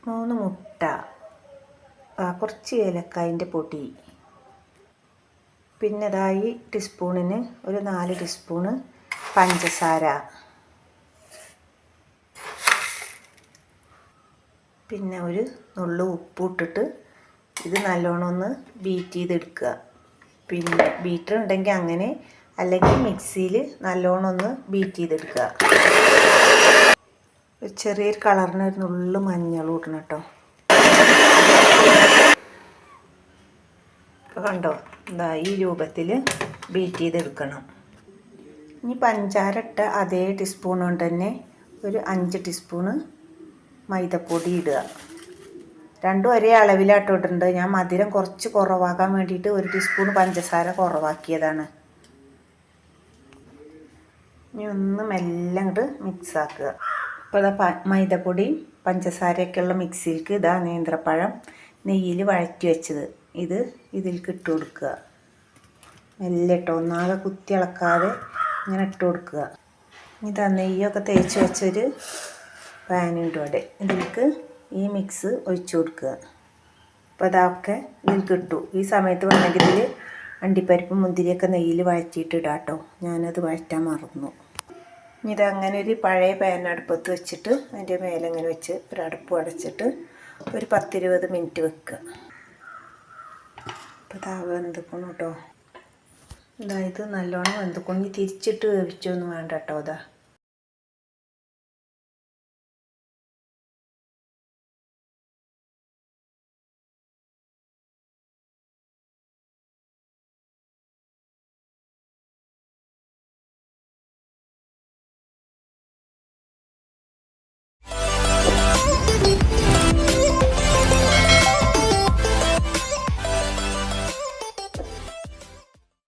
3 മുട്ട, കുറച്ച് ഏലക്കായൻ്റെ പൊടി, പിന്നെ ഇതായി ടീസ്പൂണിന് ഒരു 4 ടീസ്പൂണ് പഞ്ചസാര, പിന്നെ ഒരു നുള്ളു ഉപ്പ് ഇട്ടിട്ട് ഇത് നല്ലോണം ഒന്ന് ബീറ്റ് ചെയ്തെടുക്കുക. പിന്നെ ബീറ്റർ ഉണ്ടെങ്കിൽ അങ്ങനെ, അല്ലെങ്കിൽ മിക്സിയിൽ നല്ലോണം ഒന്ന് ബീറ്റ് ചെയ്തെടുക്കുക. ചെറിയൊരു കളറിന് ഒരു നുള്ളു മഞ്ഞളും ഇടണം കേട്ടോ. ഇപ്പോൾ കണ്ടോ, എന്താ ഈ രൂപത്തിൽ ബീറ്റ് ചെയ്തെടുക്കണം. ഇനി പഞ്ചാര ഇട്ട അതേ ടീസ്പൂൺ കൊണ്ട് തന്നെ ഒരു 5 ടീസ്പൂണ് മൈദപ്പൊടി ഇടുക. രണ്ടും ഒരേ അളവിലാട്ടോ ഇടുന്നുണ്ട്. ഞാൻ മധുരം കുറച്ച് കുറവാക്കാൻ വേണ്ടിയിട്ട് 1 ടീസ്പൂൺ പഞ്ചസാര കുറവാക്കിയതാണ്. ഇനി ഒന്ന് മെല്ലെ അങ്ങോട്ട് മിക്സ് ആക്കുക. അപ്പോൾ ഇതാ മൈദപ്പൊടിയും പഞ്ചസാരയൊക്കെയുള്ള മിക്സിയിലേക്ക് ഇതാ നേന്ത്രപ്പഴം നെയ്യിൽ വഴറ്റി വെച്ചത് ഇത് ഇതിലേക്ക് ഇട്ട് കൊടുക്കുക. മെല്ലെ ഇട്ടോ, ഒന്നാകെ കുത്തി ഇളക്കാതെ ഇങ്ങനെ ഇട്ട് കൊടുക്കുക. ഇതാ നെയ്യൊക്കെ തേച്ച് വെച്ചൊരു പാനുണ്ട് അവിടെ, ഇതിലേക്ക് ഈ മിക്സ് ഒഴിച്ചു കൊടുക്കുക. അപ്പോൾ അതൊക്കെ ഇതിലേക്ക് ഇട്ടു. ഈ സമയത്ത് വേണമെങ്കിൽ ഇതിൽ അണ്ടിപ്പരിപ്പും മുന്തിരിയൊക്കെ നെയ്യിൽ വഴറ്റിയിട്ട് ഇടാം കേട്ടോ. ഞാനത് വഴറ്റാൻ മറന്നു. ഇതങ്ങനെ ഒരു പഴയ പാൻ അടുപ്പത്ത് വെച്ചിട്ട് അതിൻ്റെ മേലെ ഇങ്ങനെ വെച്ച് ഒരു അടുപ്പ് അടച്ചിട്ട് ഒരു 10-20 മിനിറ്റ് വെക്കുക. അപ്പോൾ ഇതാ വെന്തുക്കണം കേട്ടോ. ഇതായത് നല്ലോണം വെന്തുക്കണം. തിരിച്ചിട്ട് വേവിച്ചൊന്നും വേണ്ട കേട്ടോ. ഇതാ